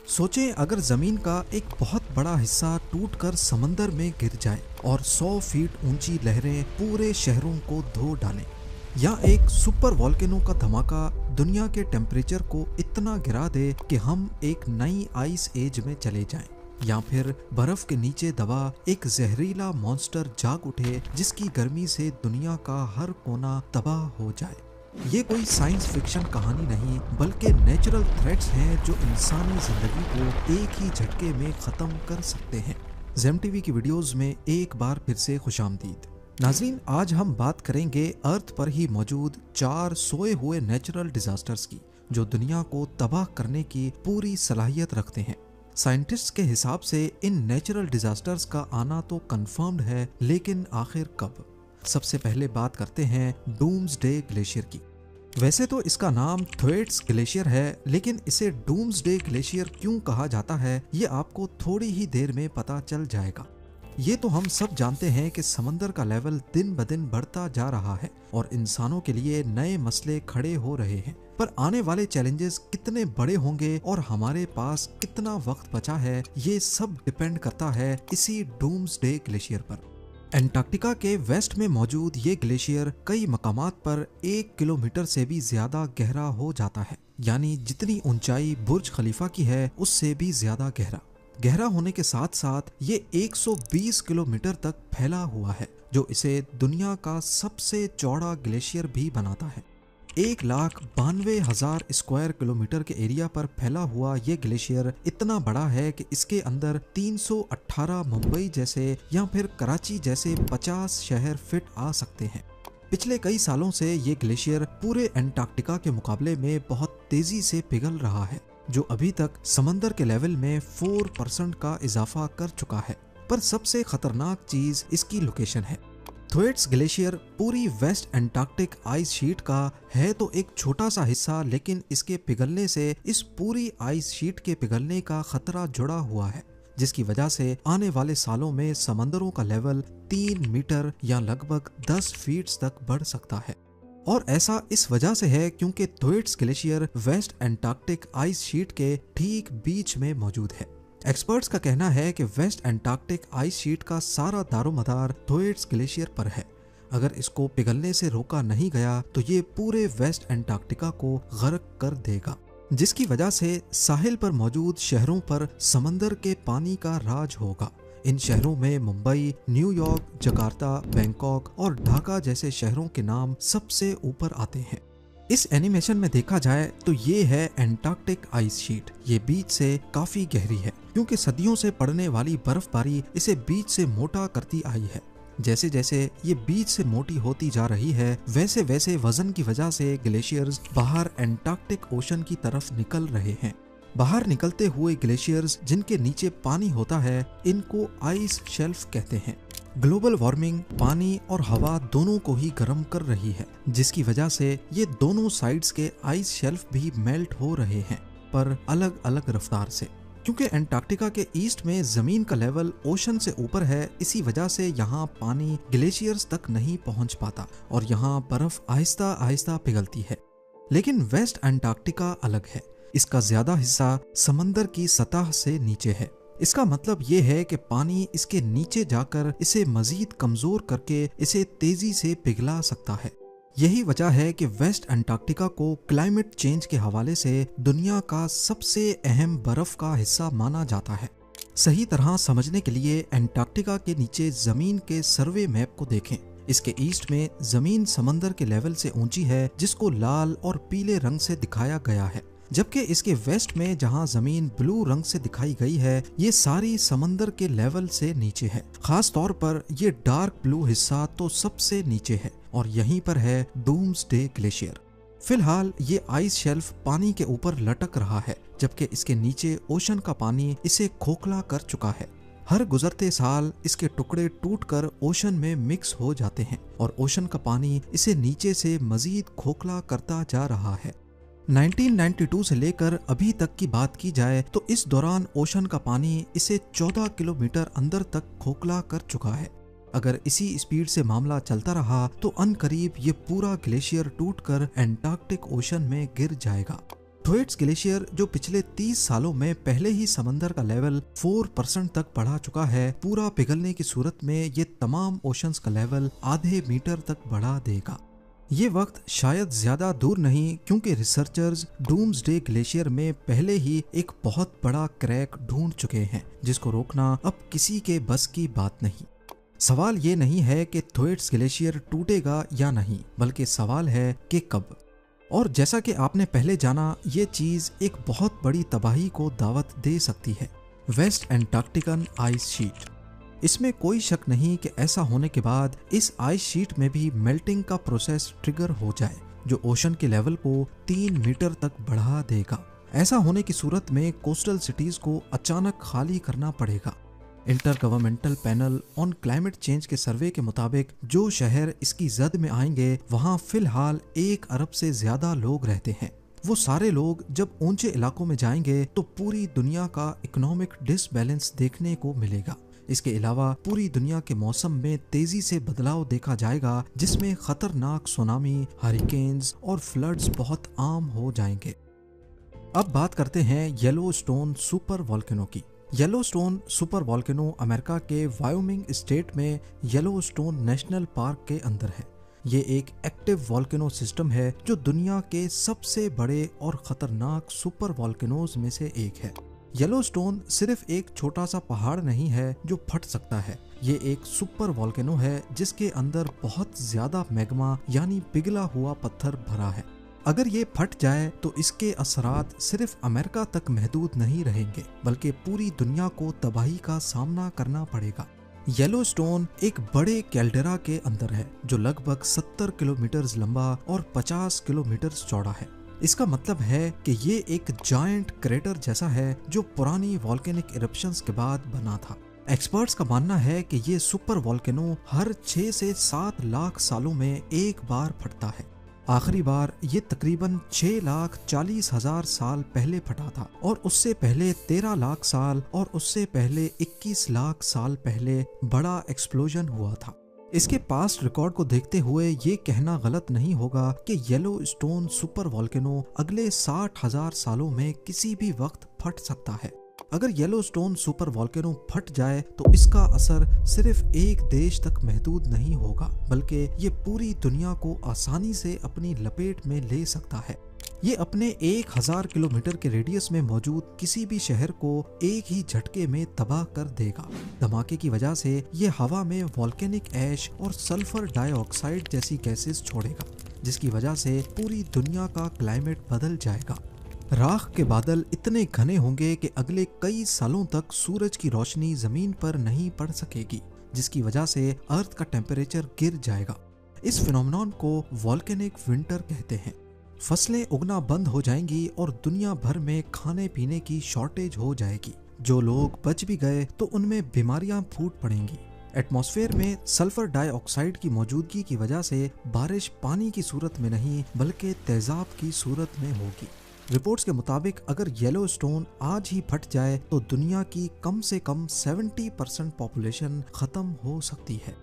सोचें अगर जमीन का एक बहुत बड़ा हिस्सा टूटकर समंदर में गिर जाए और 100 फीट ऊंची लहरें पूरे शहरों को धो डालें, या एक सुपर वॉल्केनो का धमाका दुनिया के टेम्परेचर को इतना गिरा दे कि हम एक नई आइस एज में चले जाएं, या फिर बर्फ के नीचे दबा एक जहरीला मॉन्स्टर जाग उठे जिसकी गर्मी से दुनिया का हर कोना तबाह हो जाए। ये कोई साइंस फिक्शन कहानी नहीं बल्कि नेचुरल थ्रेट्स हैं जो इंसानी जिंदगी को एक ही झटके में खत्म कर सकते हैं। ज़ेम टीवी की वीडियोस में एक बार फिर से खुशामदीद। नाजरीन, आज हम बात करेंगे अर्थ पर ही मौजूद 4 सोए हुए नेचुरल डिजास्टर्स की जो दुनिया को तबाह करने की पूरी सलाहियत रखते हैं। साइंटिस्ट्स के हिसाब से इन नेचुरल डिजास्टर्स का आना तो कंफर्म्ड है, लेकिन आखिर कब? सबसे पहले बात करते हैं डूम्सडे ग्लेशियर की। वैसे तो इसका नाम थ्वेट्स ग्लेशियर है, लेकिन इसे डूम्सडे ग्लेशियर क्यों कहा जाता है ये आपको थोड़ी ही देर में पता चल जाएगा। ये तो हम सब जानते हैं कि समंदर का लेवल दिन ब दिन बढ़ता जा रहा है और इंसानों के लिए नए मसले खड़े हो रहे हैं, पर आने वाले चैलेंजेस कितने बड़े होंगे और हमारे पास कितना वक्त बचा है ये सब डिपेंड करता है इसी डूम्सडे ग्लेशियर पर। एंटार्क्टिका के वेस्ट में मौजूद ये ग्लेशियर कई मकामात पर 1 किलोमीटर से भी ज्यादा गहरा हो जाता है, यानी जितनी ऊंचाई बुर्ज खलीफा की है उससे भी ज्यादा गहरा होने के साथ साथ ये 120 किलोमीटर तक फैला हुआ है, जो इसे दुनिया का सबसे चौड़ा ग्लेशियर भी बनाता है। 1,92,000 स्क्वायर किलोमीटर के एरिया पर फैला हुआ ये ग्लेशियर इतना बड़ा है कि इसके अंदर 318 मुंबई जैसे या फिर कराची जैसे 50 शहर फिट आ सकते हैं। पिछले कई सालों से ये ग्लेशियर पूरे एंटार्क्टिका के मुकाबले में बहुत तेजी से पिघल रहा है, जो अभी तक समंदर के लेवल में 4% का इजाफा कर चुका है। पर सबसे खतरनाक चीज इसकी लोकेशन है। थ्वेट्स ग्लेशियर पूरी वेस्ट एंटार्क्टिक आइस शीट का है तो एक छोटा सा हिस्सा, लेकिन इसके पिघलने से इस पूरी आइस शीट के पिघलने का खतरा जुड़ा हुआ है, जिसकी वजह से आने वाले सालों में समंदरों का लेवल 3 मीटर या लगभग 10 फीट तक बढ़ सकता है। और ऐसा इस वजह से है क्योंकि Thwaites glacier west Antarctic ice sheet के ठीक बीच में मौजूद है। एक्सपर्ट्स का कहना है कि वेस्ट एंटार्क्टिक आइस शीट का सारा दारोमदार थ्वेट्स ग्लेशियर पर है। अगर इसको पिघलने से रोका नहीं गया तो ये पूरे वेस्ट एंटार्क्टिका को गर्क कर देगा, जिसकी वजह से साहिल पर मौजूद शहरों पर समंदर के पानी का राज होगा। इन शहरों में मुंबई, न्यूयॉर्क, जकार्ता, बैंकॉक और ढाका जैसे शहरों के नाम सबसे ऊपर आते हैं। इस एनिमेशन में देखा जाए तो ये है एंटार्क्टिक आइस शीट। ये बीच से काफी गहरी है क्योंकि सदियों से पड़ने वाली बर्फबारी इसे बीच से मोटा करती आई है। जैसे जैसे ये बीच से मोटी होती जा रही है, वैसे वैसे वजन की वजह से ग्लेशियर्स बाहर एंटार्क्टिक ओशन की तरफ निकल रहे हैं। बाहर निकलते हुए ग्लेशियर्स जिनके नीचे पानी होता है, इनको आइस शेल्फ कहते हैं। ग्लोबल वार्मिंग पानी और हवा दोनों को ही गर्म कर रही है, जिसकी वजह से ये दोनों साइड्स के आइस शेल्फ भी मेल्ट हो रहे हैं, पर अलग अलग रफ्तार से। क्योंकि एंटार्क्टिका के ईस्ट में जमीन का लेवल ओशन से ऊपर है, इसी वजह से यहाँ पानी ग्लेशियर्स तक नहीं पहुँच पाता और यहाँ बर्फ आहिस्ता आहिस्ता पिघलती है। लेकिन वेस्ट एंटार्क्टिका अलग है। इसका ज्यादा हिस्सा समंदर की सतह से नीचे है। इसका मतलब ये है कि पानी इसके नीचे जाकर इसे मजीद कमजोर करके इसे तेजी से पिघला सकता है। यही वजह है कि वेस्ट एंटार्क्टिका को क्लाइमेट चेंज के हवाले से दुनिया का सबसे अहम बर्फ का हिस्सा माना जाता है। सही तरह समझने के लिए एंटार्क्टिका के नीचे जमीन के सर्वे मैप को देखें। इसके ईस्ट में जमीन समंदर के लेवल से ऊंची है, जिसको लाल और पीले रंग से दिखाया गया है, जबकि इसके वेस्ट में जहां जमीन ब्लू रंग से दिखाई गई है, ये सारी समंदर के लेवल से नीचे है। खास तौर पर ये डार्क ब्लू हिस्सा तो सबसे नीचे है और यहीं पर है डूम्सडे ग्लेशियर। फिलहाल ये आइस शेल्फ पानी के ऊपर लटक रहा है, जबकि इसके नीचे ओशन का पानी इसे खोखला कर चुका है। हर गुजरते साल इसके टुकड़े टूटकर ओशन में मिक्स हो जाते हैं और ओशन का पानी इसे नीचे से मजीद खोखला करता जा रहा है। 1992 से लेकर अभी तक की बात की जाए तो इस दौरान ओशन का पानी इसे 14 किलोमीटर अंदर तक खोखला कर चुका है। अगर इसी स्पीड से मामला चलता रहा तो अनकरीब ये पूरा ग्लेशियर टूटकर एंटार्क्टिक ओशन में गिर जाएगा। थोएट्स ग्लेशियर जो पिछले 30 सालों में पहले ही समंदर का लेवल 4% तक बढ़ा चुका है, पूरा पिघलने की सूरत में ये तमाम ओशंस का लेवल आधे मीटर तक बढ़ा देगा। ये वक्त शायद ज्यादा दूर नहीं, क्योंकि रिसर्चर्स डूम्सडे ग्लेशियर में पहले ही एक बहुत बड़ा क्रैक ढूंढ चुके हैं, जिसको रोकना अब किसी के बस की बात नहीं। सवाल ये नहीं है कि थोएट्स ग्लेशियर टूटेगा या नहीं, बल्कि सवाल है कि कब। और जैसा कि आपने पहले जाना, ये चीज एक बहुत बड़ी तबाही को दावत दे सकती है, वेस्ट एंटार्क्टिकन आइस शीट। इसमें कोई शक नहीं कि ऐसा होने के बाद इस आइस शीट में भी मेल्टिंग का प्रोसेस ट्रिगर हो जाए, जो ओशन के लेवल को 3 मीटर तक बढ़ा देगा। ऐसा होने की सूरत में कोस्टल सिटीज को अचानक खाली करना पड़ेगा। Inter governmental panel on climate change के सर्वे के मुताबिक जो शहर इसकी जद में आएंगे, वहां फिलहाल 1 अरब से ज्यादा लोग रहते हैं। वो सारे लोग जब ऊंचे इलाकों में जाएंगे तो पूरी दुनिया का इकोनॉमिक डिसबैलेंस देखने को मिलेगा। इसके अलावा पूरी दुनिया के मौसम में तेजी से बदलाव देखा जाएगा, जिसमें खतरनाक सुनामी, हरिकेन्स और फ्लड्स बहुत आम हो जाएंगे। अब बात करते हैं येलोस्टोन सुपर वोल्केनो की। येलोस्टोन सुपर वोल्केनो अमेरिका के वायोमिंग स्टेट में येलोस्टोन नेशनल पार्क के अंदर है। ये एक एक्टिव वोल्केनो सिस्टम है जो दुनिया के सबसे बड़े और खतरनाक सुपर वोल्केनोज में से एक है। येलोस्टोन सिर्फ एक छोटा सा पहाड़ नहीं है जो फट सकता है, ये एक सुपर वोल्केनो है जिसके अंदर बहुत ज्यादा मैग्मा यानी पिघला हुआ पत्थर भरा है। अगर ये फट जाए तो इसके असरात सिर्फ अमेरिका तक महदूद नहीं रहेंगे, बल्कि पूरी दुनिया को तबाही का सामना करना पड़ेगा। येलोस्टोन एक बड़े कैल्डेरा के अंदर है जो लगभग 70 किलोमीटर लंबा और 50 किलोमीटर चौड़ा है। इसका मतलब है कि ये एक जायंट क्रेटर जैसा है जो पुरानी वॉल्केनिक इरप्शंस के बाद बना था। एक्सपर्ट्स का मानना है कि ये सुपर वॉल्केनो हर 6 से 7 लाख सालों में एक बार फटता है। आखिरी बार ये तकरीबन 6,40,000 साल पहले फटा था, और उससे पहले 13 लाख साल और उससे पहले 21 लाख साल पहले बड़ा एक्सप्लोजन हुआ था। इसके पास्ट रिकॉर्ड को देखते हुए ये कहना गलत नहीं होगा कि येलोस्टोन सुपर वॉल्केनो अगले 60,000 सालों में किसी भी वक्त फट सकता है। अगर येलोस्टोन सुपर वॉल्केनो फट जाए तो इसका असर सिर्फ एक देश तक महदूद नहीं होगा, बल्कि ये पूरी दुनिया को आसानी से अपनी लपेट में ले सकता है। ये अपने 1000 किलोमीटर के रेडियस में मौजूद किसी भी शहर को एक ही झटके में तबाह कर देगा। धमाके की वजह से ये हवा में वॉल्केनिक ऐश और सल्फर डाइऑक्साइड जैसी गैसेस छोड़ेगा, जिसकी वजह से पूरी दुनिया का क्लाइमेट बदल जाएगा। राख के बादल इतने घने होंगे कि अगले कई सालों तक सूरज की रोशनी जमीन पर नहीं पड़ सकेगी, जिसकी वजह से अर्थ का टेम्परेचर गिर जाएगा। इस फिनोमेनन को वॉल्केनिक विंटर कहते हैं। फसलें उगना बंद हो जाएंगी और दुनिया भर में खाने पीने की शॉर्टेज हो जाएगी। जो लोग बच भी गए तो उनमें बीमारियां फूट पड़ेंगी। एटमॉस्फेयर में सल्फर डाइऑक्साइड की मौजूदगी की वजह से बारिश पानी की सूरत में नहीं बल्कि तेजाब की सूरत में होगी। रिपोर्ट्स के मुताबिक अगर येलोस्टोन आज ही फट जाए तो दुनिया की कम से कम 70% पॉपुलेशन खत्म हो सकती है।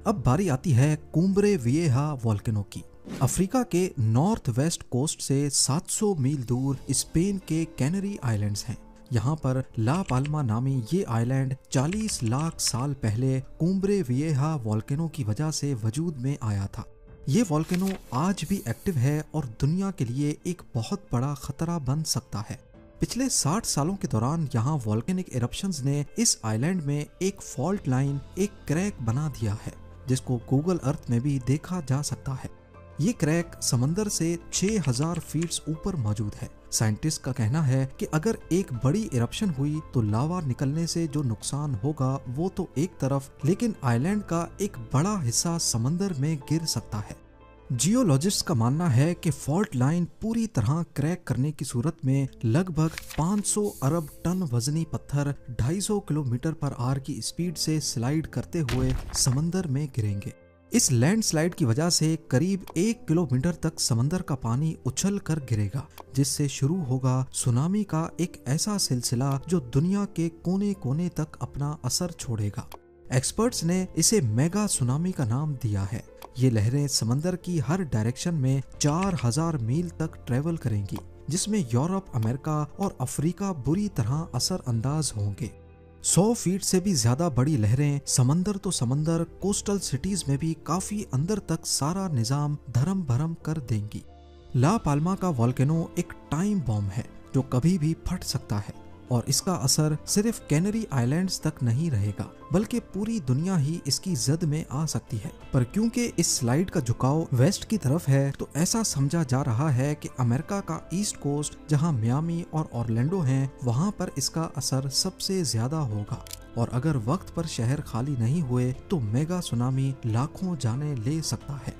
अब बारी आती है कुम्ब्रे विएहा वॉल्केनो की। अफ्रीका के नॉर्थ वेस्ट कोस्ट से 700 मील दूर स्पेन के कैनरी आइलैंड्स हैं। यहाँ पर ला पाल्मा नामी ये आइलैंड 40 लाख साल पहले कुम्ब्रे विएहा वॉल्केनो की वजह से वजूद में आया था। ये वॉल्केनो आज भी एक्टिव है और दुनिया के लिए एक बहुत बड़ा खतरा बन सकता है। पिछले 60 सालों के दौरान यहाँ वॉल्केनिक इरप्शंस ने इस आइलैंड में एक फॉल्ट लाइन, एक क्रैक बना दिया है, जिसको गूगल अर्थ में भी देखा जा सकता है। ये क्रैक समंदर से 6000 फीट ऊपर मौजूद है। साइंटिस्ट का कहना है कि अगर एक बड़ी इरप्शन हुई तो लावा निकलने से जो नुकसान होगा वो तो एक तरफ, लेकिन आइलैंड का एक बड़ा हिस्सा समंदर में गिर सकता है। जियोलॉजिस्ट का मानना है कि फॉल्ट लाइन पूरी तरह क्रैक करने की सूरत में लगभग 500 अरब टन वजनी पत्थर 250 किलोमीटर पर आवर की स्पीड से स्लाइड करते हुए समंदर में गिरेंगे। इस लैंडस्लाइड की वजह से करीब 1 किलोमीटर तक समंदर का पानी उछल कर गिरेगा, जिससे शुरू होगा सुनामी का एक ऐसा सिलसिला जो दुनिया के कोने कोने तक अपना असर छोड़ेगा। एक्सपर्ट्स ने इसे मेगा सुनामी का नाम दिया है। ये लहरें समंदर की हर डायरेक्शन में 4000 मील तक ट्रेवल करेंगी। जिसमें यूरोप, अमेरिका और अफ्रीका बुरी तरह असरअंदाज होंगे। 100 फीट से भी ज्यादा बड़ी लहरें समंदर तो समंदर, कोस्टल सिटीज में भी काफी अंदर तक सारा निजाम धर्म भरम कर देंगी। ला पाल्मा का वॉल्केनो एक टाइम बॉम्ब है जो कभी भी फट सकता है और इसका असर सिर्फ कैनरी आइलैंड्स तक नहीं रहेगा बल्कि पूरी दुनिया ही इसकी जद में आ सकती है। पर क्योंकि इस स्लाइड का झुकाव वेस्ट की तरफ है तो ऐसा समझा जा रहा है कि अमेरिका का ईस्ट कोस्ट जहां मियामी और ऑरलैंडो हैं वहां पर इसका असर सबसे ज्यादा होगा और अगर वक्त पर शहर खाली नहीं हुए तो मेगा सुनामी लाखों जाने ले सकता है।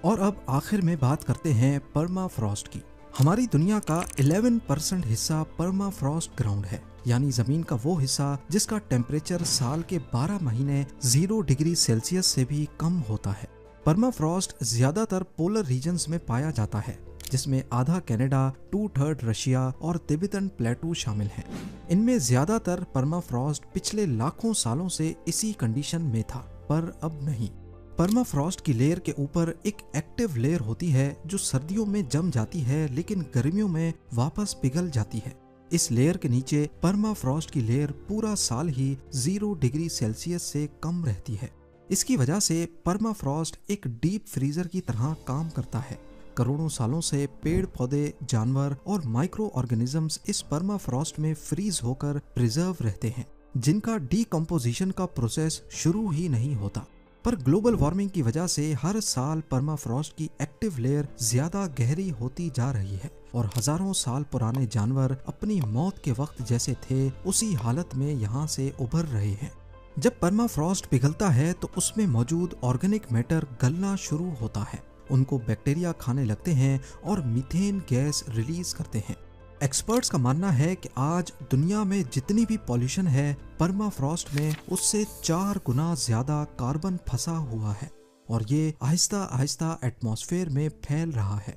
और अब आखिर में बात करते हैं परमाफ्रॉस्ट की। हमारी दुनिया का 11% हिस्सा परमाफ्रॉस्ट ग्राउंड है, यानी जमीन का वो हिस्सा जिसका टेम्परेचर साल के 12 महीने 0 डिग्री सेल्सियस से भी कम होता है। परमाफ्रॉस्ट ज्यादातर पोलर रीजन्स में पाया जाता है, जिसमें आधा कनाडा, 2/3 रशिया और तिब्बतन प्लेटू शामिल हैं। इनमें ज्यादातर परमाफ्रॉस्ट पिछले लाखों सालों से इसी कंडीशन में था, पर अब नहीं। परमाफ्रॉस्ट की लेयर के ऊपर एक एक्टिव लेयर होती है जो सर्दियों में जम जाती है लेकिन गर्मियों में वापस पिघल जाती है। इस लेयर के नीचे परमाफ्रॉस्ट की लेयर पूरा साल ही 0 डिग्री सेल्सियस से कम रहती है। इसकी वजह से परमाफ्रॉस्ट एक डीप फ्रीजर की तरह काम करता है। करोड़ों सालों से पेड़ पौधे, जानवर और माइक्रो ऑर्गेनिजम्स इस परमाफ्रॉस्ट में फ्रीज होकर प्रिजर्व रहते हैं, जिनका डीकम्पोजिशन का प्रोसेस शुरू ही नहीं होता। पर ग्लोबल वार्मिंग की वजह से हर साल परमाफ्रॉस्ट की एक्टिव लेयर ज्यादा गहरी होती जा रही है और हजारों साल पुराने जानवर अपनी मौत के वक्त जैसे थे उसी हालत में यहाँ से उभर रहे हैं। जब परमाफ्रॉस्ट पिघलता है तो उसमें मौजूद ऑर्गेनिक मैटर गलना शुरू होता है, उनको बैक्टीरिया खाने लगते हैं और मीथेन गैस रिलीज करते हैं। एक्सपर्ट्स का मानना है कि आज दुनिया में जितनी भी पॉल्यूशन है, परमाफ्रॉस्ट में उससे 4 गुना ज्यादा कार्बन फंसा हुआ है और ये आहिस्ता आहिस्ता एटमॉस्फेयर में फैल रहा है।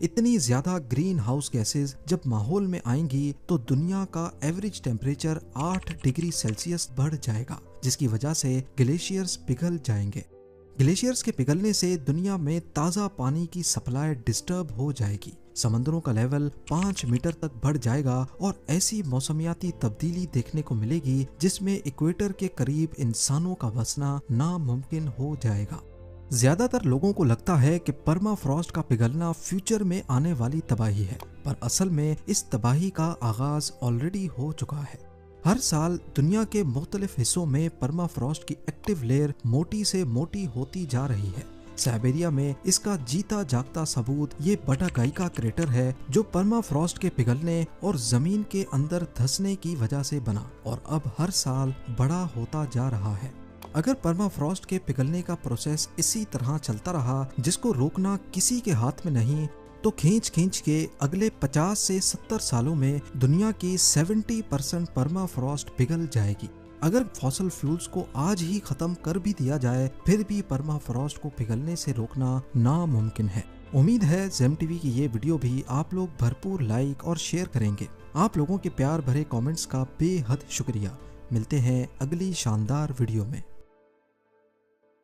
इतनी ज्यादा ग्रीन हाउस गैसेस जब माहौल में आएंगी तो दुनिया का एवरेज टेम्परेचर 8 डिग्री सेल्सियस बढ़ जाएगा, जिसकी वजह से ग्लेशियर्स पिघल जाएंगे। ग्लेशियर्स के पिघलने से दुनिया में ताज़ा पानी की सप्लाई डिस्टर्ब हो जाएगी, समंदरों का लेवल 5 मीटर तक बढ़ जाएगा और ऐसी मौसमियाती तब्दीली देखने को मिलेगी जिसमें इक्वेटर के करीब इंसानों का बसना नामुमकिन हो जाएगा। ज्यादातर लोगों को लगता है कि परमाफ्रॉस्ट का पिघलना फ्यूचर में आने वाली तबाही है, पर असल में इस तबाही का आगाज ऑलरेडी हो चुका है। हर साल दुनिया के मुख्तलिफ हिस्सों में परमाफ्रॉस्ट की एक्टिव लेयर मोटी से मोटी होती जा रही है। साइबेरिया में इसका जीता जागता सबूत ये बड़ा गाइका क्रेटर है जो परमाफ्रॉस्ट के पिघलने और जमीन के अंदर धंसने की वजह से बना और अब हर साल बड़ा होता जा रहा है। अगर परमाफ्रॉस्ट के पिघलने का प्रोसेस इसी तरह चलता रहा, जिसको रोकना किसी के हाथ में नहीं, तो खींच खींच के अगले 50 से 70 सालों में दुनिया की 70% परमाफ्रॉस्ट पिघल जाएगी। अगर फॉसल फ्यूल्स को आज ही खत्म कर भी दिया जाए, फिर भी परमाफ्रॉस्ट को पिघलने से रोकना नामुमकिन है। उम्मीद है जेम टीवी की ये वीडियो भी आप लोग भरपूर लाइक और शेयर करेंगे। आप लोगों के प्यार भरे कमेंट्स का बेहद शुक्रिया। मिलते हैं अगली शानदार वीडियो में।